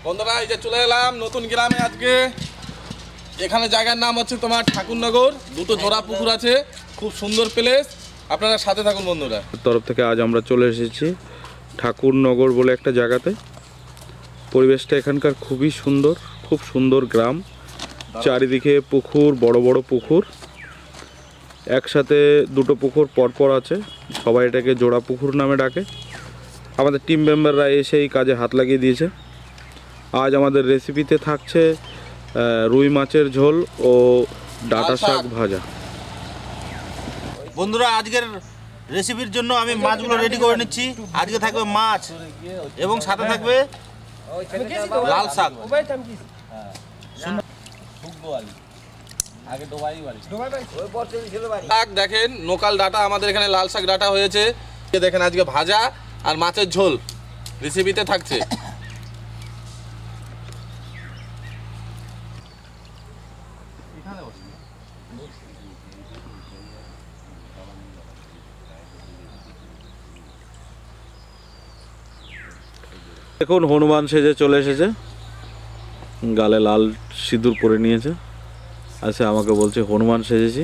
বন্ধুরা এই যে চলে এলাম নতুন গ্রামে আজকে। এখানে জায়গার নাম হচ্ছে তোমার ঠাকুরনগর। দুটো জোড়া পুকুর আছে, খুব সুন্দর প্লেস। আপনারা সাথে থাকুন বন্ধুরা। তরফ থেকে আজ আমরা চলে এসেছি ঠাকুরনগর বলে একটা জায়গাতে। পরিবেশটা এখানকার খুবই সুন্দর, খুব সুন্দর গ্রাম। চারিদিকে পুকুর, বড় বড় পুকুর, একসাথে দুটো পুকুর পরপর আছে। সবাই এটাকে জোড়া পুকুর নামে ডাকে। আমাদের টিম মেম্বাররা এসে এই কাজে হাত লাগিয়ে দিয়েছে। আজ আমাদের রেসিপিতে থাকছে রুই মাছের ঝোল ও ডাঁটা শাক ভাজা। বন্ধুরা আজকের রেসিপির জন্য আমি মাছগুলো রেডি করে নিচ্ছি। আজকে থাকবে মাছ এবং সাথে থাকবে লাল শাক। শাক দেখেন, নোকাল ডাটা, আমাদের এখানে লাল শাক ডাটা হয়েছে। দেখেন আজকে ভাজা আর মাছের ঝোল রেসিপিতে থাকছে। দেখুন হনুমান সেজে চলে এসেছে, গালে লাল সিঁদুর পরে নিয়েছে। আচ্ছা, আমাকে বলছে হনুমান সেজেছি।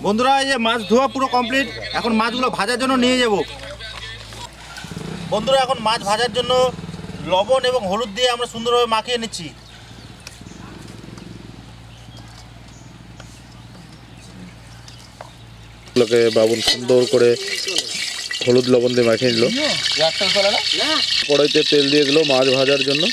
বন্ধুরা এই যে মাছ ধোয়া পুরো কমপ্লিট। এখন মাছগুলো ভাজার জন্য নিয়ে যাব। বন্ধুরা এখন মাছ ভাজার জন্য লবণ এবং হলুদ দিয়ে আমরা সুন্দরভাবে মাখিয়ে নিচ্ছি। লোকে বাবুন সুন্দর করে হলুদ লবণ দিয়ে মাখিয়ে নিল। কড়াইতে তেল দিয়ে দিল মাছ ভাজার জন্য।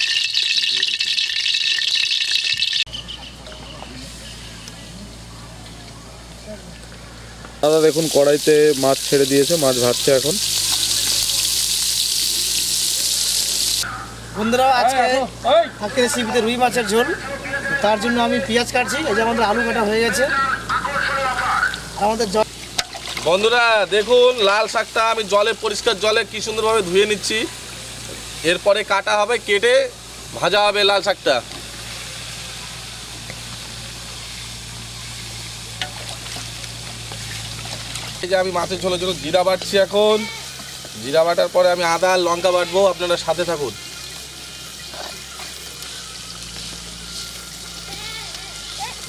দাদা দেখুন কড়াইতে মাছ ছেড়ে দিয়েছে, মাছ ভাজছে এখন। বন্ধুরা আজকে রেসিপিতে রুই মাছের ঝোল। তার জন্য আমি পেঁয়াজ কাটছি। এই যে আমাদের আলু কাটা হয়ে গেছে। আমাদের বন্ধুরা দেখুন লাল শাকটা আমি জলে, পরিষ্কার জলে কি সুন্দরভাবে ধুয়ে নিচ্ছি। এরপরে কাটা হবে, কেটে ভাজা হবে লাল শাকটা। এই যে আমি মাছের ঝোলের জন্য জিরা বাটছি এখন। জিরা বাটার পরে আমি আদা আর লঙ্কা বাটবো, আপনারা সাথে থাকুন।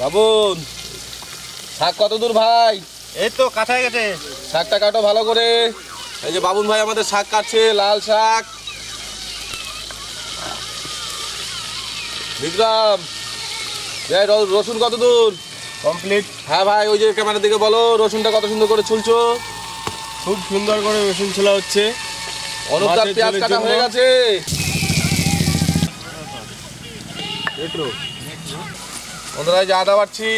বাবুন শাক কত দূর ভাই? এই তো কাটা হয়ে গেছে। শাকটা কাটো ভালো করে। এই যে বাবুন ভাই আমাদের শাক কাটছে, লাল শাক। বিক্রম রসুন কত দূর? কমপ্লিট। হ্যাঁ ভাই, ওই যে ক্যামেরার দিকে বলো, রসুনটা কত সুন্দর করে ছুলছো। খুব সুন্দর করে রসুন ছোলা হচ্ছে। অনুপদার পেঁয়াজ কাটা হয়ে গেছে। বন্ধুরা এই যে আদা বাড়ছি।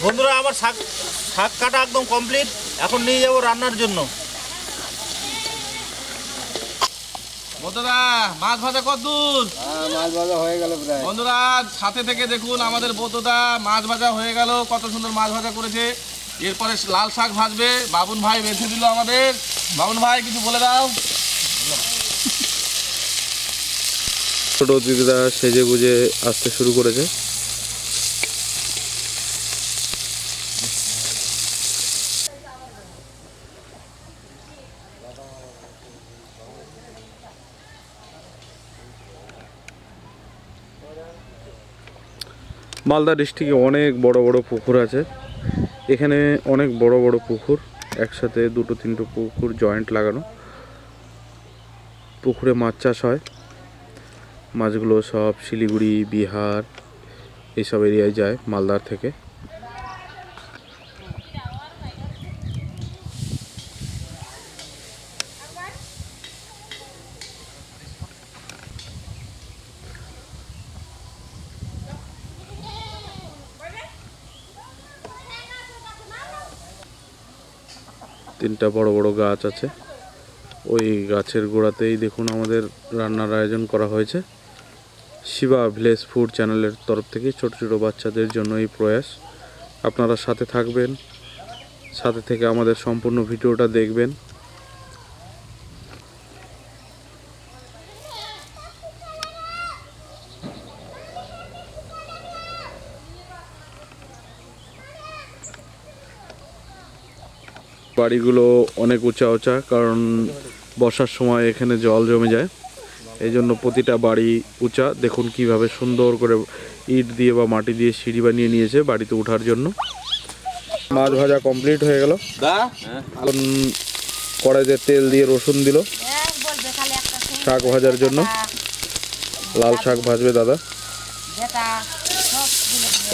বন্ধুরা আমার শাক কাটা একদম কমপ্লিট। এখন নিয়ে যাব রান্নার জন্য। বন্ধুরা মাছ ভাজা কত দূর? মাছ ভাজা হয়ে গেল প্রায়। বন্ধুরা সাথে থেকে দেখুন আমাদের বৌদ্ধদা মাছ ভাজা হয়ে গেল, কত সুন্দর মাছ ভাজা করেছে। এরপরে লাল শাক ভাজবে। বাবুন ভাই বেঁধে দিল আমাদের। বাবুন ভাই কিছু বলে দাও। ছোট দিদিরা সেজে গুজে আসতে শুরু করেছে। মালদা ডিস্ট্রিক্টে অনেক বড় বড় পুকুর আছে। এখানে অনেক বড় বড় পুকুর, একসাথে দুটো তিনটে পুকুর জয়েন্ট লাগানো। পুকুরে মাছ চাষ হয়। মাছগুলো সব শিলিগুড়ি, বিহার এইসব এরিয়ায় যায় মালদার থেকে। তিনটা বড় বড় গাছ আছে। ওই গাছের গোড়াতেই দেখুন আমাদের রান্নার আয়োজন করা হয়েছে। শিবা ভিলেজ ফুড চ্যানেলের তরফ থেকে ছোট ছোট বাচ্চাদের জন্য এই প্রয়াস। আপনারা সাথে থাকবেন, সাথে থেকে আমাদের সম্পূর্ণ ভিডিওটা দেখবেন। বাড়িগুলো অনেক উঁচা উঁচা, কারণ বর্ষার সময় এখানে জল জমে যায়, এই জন্য প্রতিটা বাড়ি উঁচা। দেখুন কিভাবে সুন্দর করে ইট দিয়ে বা মাটি দিয়ে সিঁড়ি বানিয়ে নিয়েছে বাড়িতে ওঠার জন্য। মাছ ভাজা কমপ্লিট হয়ে গেল। এখন কড়াইতে তেল দিয়ে রসুন দিল শাক ভাজার জন্য। লাল শাক ভাজবে দাদা।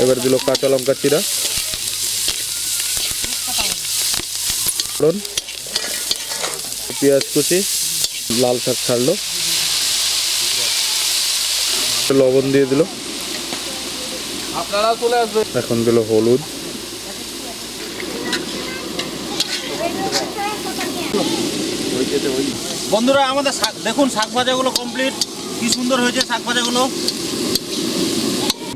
এবার দিল কাঁচা লঙ্কা চিরা, পেঁয়াজ কুচি, লাল শাক ছাড়লো, লবণ দিয়ে দিল। আপনারা চলে আসবেন। এখন দিল হলুদ, বন্ধুরা আমাদের দেখুন শাক ভাজাগুলো কমপ্লিট, কি সুন্দর হয়েছে শাক ভাজাগুলো।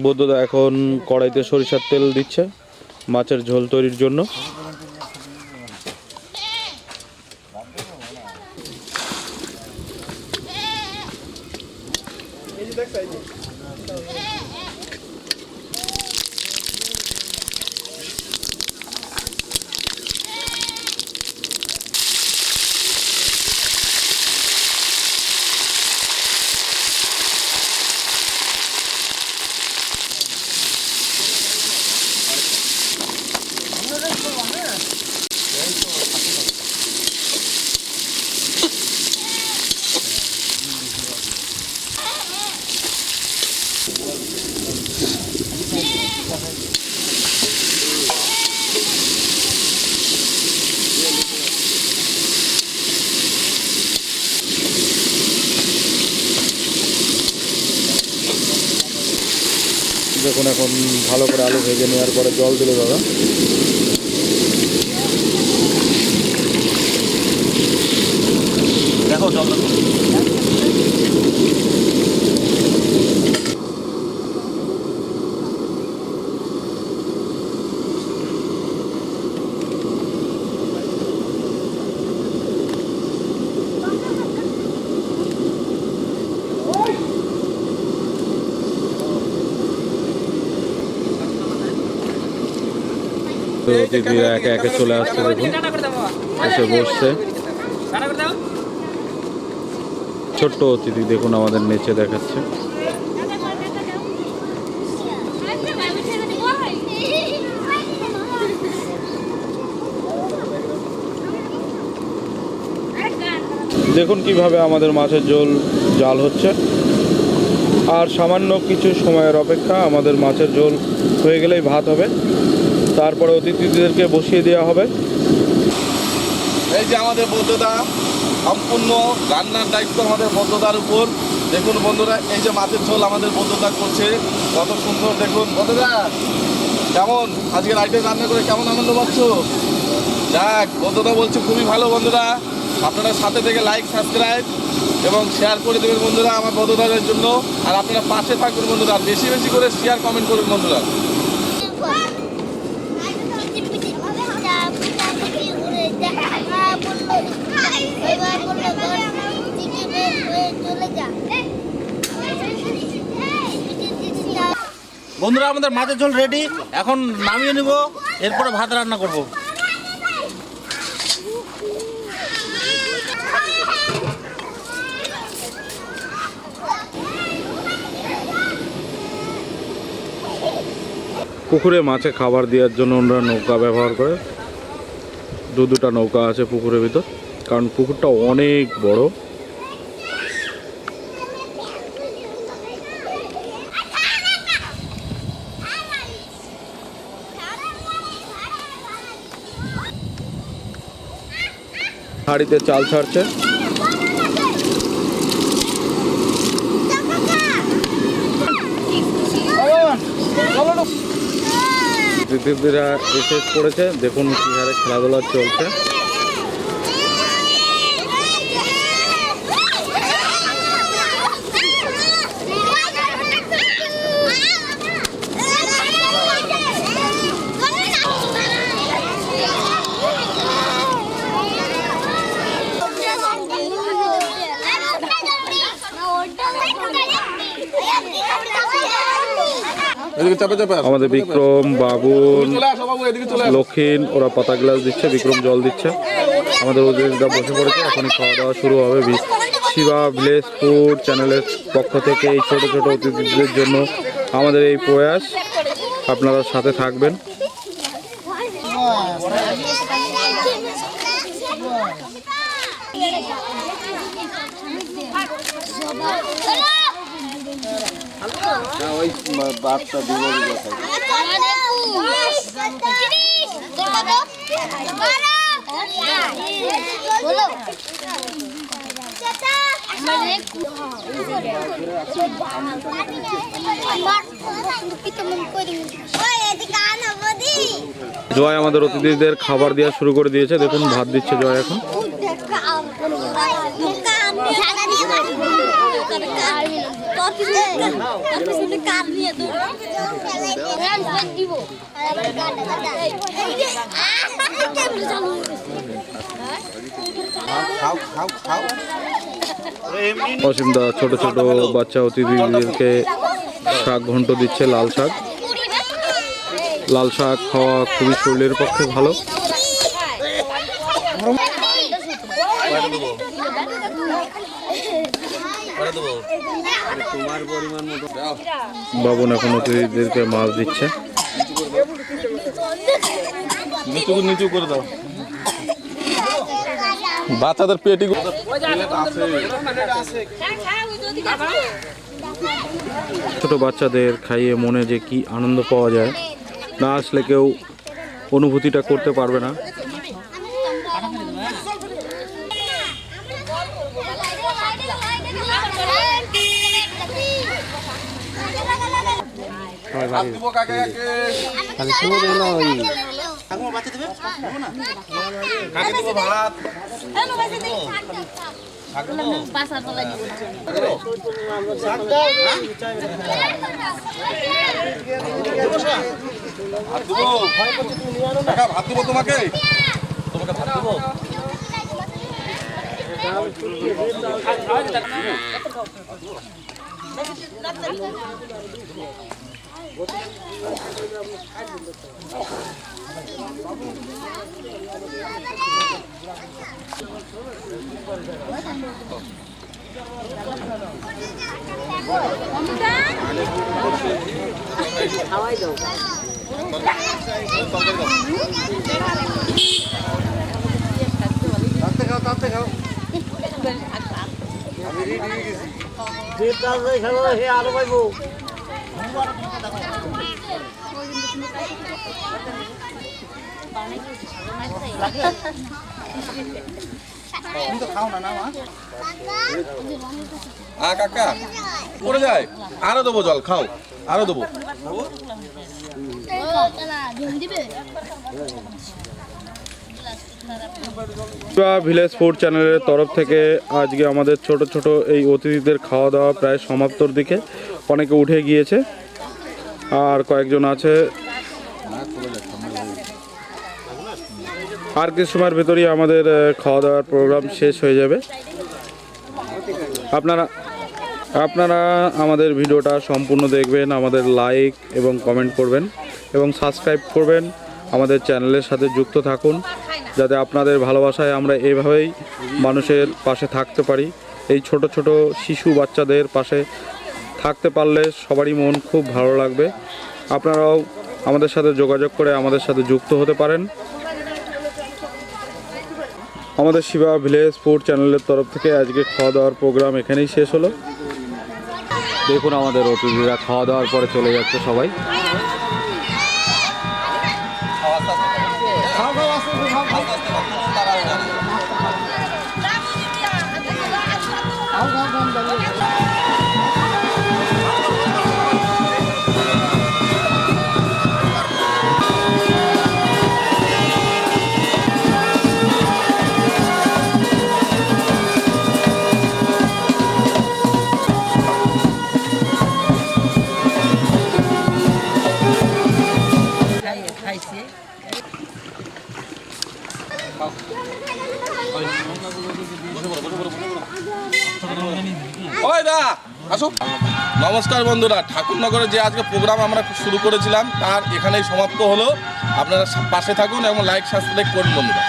বৌদ্ধদা এখন কড়াইতে সরিষার তেল দিচ্ছে মাছের ঝোল তৈরির জন্য। দেখুন এখন ভালো করে আলু ভেজে নেওয়ার পরে জল দিল দাদা। দেখো জল অতিথিরা একে একে চলে আসছে, দেখুন এসে বসছে। ছোট্ট অতিথি দেখুন আমাদের নেচে দেখাচ্ছে। দেখুন কিভাবে আমাদের মাছের ঝোল জাল হচ্ছে। আর সামান্য কিছু সময়ের অপেক্ষা, আমাদের মাছের ঝোল হয়ে গেলেই ভাত হবে, তারপরে অতিথিদেরকে বসিয়ে দেওয়া হবে। এই যে আমাদের বৌদ্ধদা, সম্পূর্ণ রান্নার দায়িত্ব আমাদের বৌদ্ধদার উপর। দেখুন বন্ধুরা, এই যে মাছের ঝোল আমাদের বৌদ্ধদা করছে, কত সুন্দর। দেখুন বৌদ্ধদা, কেমন আজকের আইটেম রান্না করে কেমন আনন্দ পাচ্ছ? যাক, বৌদ্ধদা বলছে খুবই ভালো। বন্ধুরা আপনারা সাথে থেকে লাইক, সাবস্ক্রাইব এবং শেয়ার করে দেবেন বন্ধুরা আমার বৌদ্ধদাদের জন্য। আর আপনারা পাশে থাকবেন বন্ধুরা, বেশি বেশি করে শেয়ার কমেন্ট করবেন বন্ধুরা। বন্ধুরা আমাদের মাছের ঝোল রেডি, এখন নামিয়ে নেব, এরপরে ভাত রান্না করব। পুকুরে মাছে খাবার দেওয়ার জন্য ওনারা নৌকা ব্যবহার করে। দুটা নৌকা আছে পুকুরের ভিতর, কারণ পুকুরটা অনেক বড়। হাঁড়িতে চাল ছাড়ছে। অতিথিরা এসে পড়েছে, দেখুন কি হারে খেলাধুলা চলছে। এদিকে চাপে চাপে আসো। আমাদের বিক্রম, বাবুন, চলে আসো বাবু, এদিকে চলে আসো। লক্ষিণ ওরা পাতা গ্লাস দিচ্ছে, বিক্রম জল দিচ্ছে। আমাদের অতিথিরা বসে পড়েছে, এখনই খাওয়া দাওয়া শুরু হবে। শিবা ভিলেজ ফুড চ্যানেলের পক্ষ থেকে এই ছোট ছোট অতিথিদের জন্য আমাদের এই প্রয়াস, আপনারা সাথে থাকবেন। ওই বাপটা দিলে জয় আমাদের অতিথিদের খাবার দেওয়া শুরু করে দিয়েছে। দেখুন ভাত দিচ্ছে জয় এখন। অসীমদা ছোট ছোট বাচ্চা অতিথিদেরকে শাক ঘন্ট দিচ্ছে, লাল শাক। লাল শাক খাওয়া খুবই শরীরের পক্ষে ভালো। বাবুন এখন অতিথিদেরকে মাছ দিচ্ছে। নিচু নিচু করে দাও। বাচ্চাদের পেটি ছোট বাচ্চাদের খাইয়ে মনে যে কি আনন্দ পাওয়া যায়, না আসলে কেউ অনুভূতিটা করতে পারবে না। ভাত দিব তোমাকে, ভাত দিব। কাকা পড়ে যায়, আরো দেবো জল, খাও আরো দেবো। ভিলেজ ফুড চ্যানেলের তরফ থেকে আজকে আমাদের ছোট ছোট এই অতিথিদের খাওয়া দাওয়া প্রায় সমাপ্তর দিকে। অনেকে উঠে গিয়েছে, আর কয়েকজন আছে। আর কিছু সময়ের ভেতরেই আমাদের খাওয়া দাওয়ার প্রোগ্রাম শেষ হয়ে যাবে। আপনারা আমাদের ভিডিওটা সম্পূর্ণ দেখবেন, আমাদের লাইক এবং কমেন্ট করবেন এবং সাবস্ক্রাইব করবেন। আমাদের চ্যানেলের সাথে যুক্ত থাকুন, যাতে আপনাদের ভালোবাসায় আমরা এইভাবেই মানুষের পাশে থাকতে পারি। এই ছোট ছোট শিশু বাচ্চাদের পাশে থাকতে পারলে সবারই মন খুব ভালো লাগবে। আপনারাও আমাদের সাথে যোগাযোগ করে আমাদের সাথে যুক্ত হতে পারেন। আমাদের শিবা ভিলেজ ফুড চ্যানেলের তরফ থেকে আজকে খাওয়া দাওয়ার প্রোগ্রাম এখানেই শেষ হলো। দেখুন আমাদের অতিথিরা খাওয়া দাওয়ার পরে চলে যাচ্ছে সবাই। ওই দা আসো। নমস্কার বন্ধুরা, ঠাকুরনগরে যে আজকে প্রোগ্রাম আমরা শুরু করেছিলাম তার এখানেই সমাপ্ত হলো। আপনারা পাশে থাকুন এবং লাইক সাবস্ক্রাইব করুন বন্ধুরা।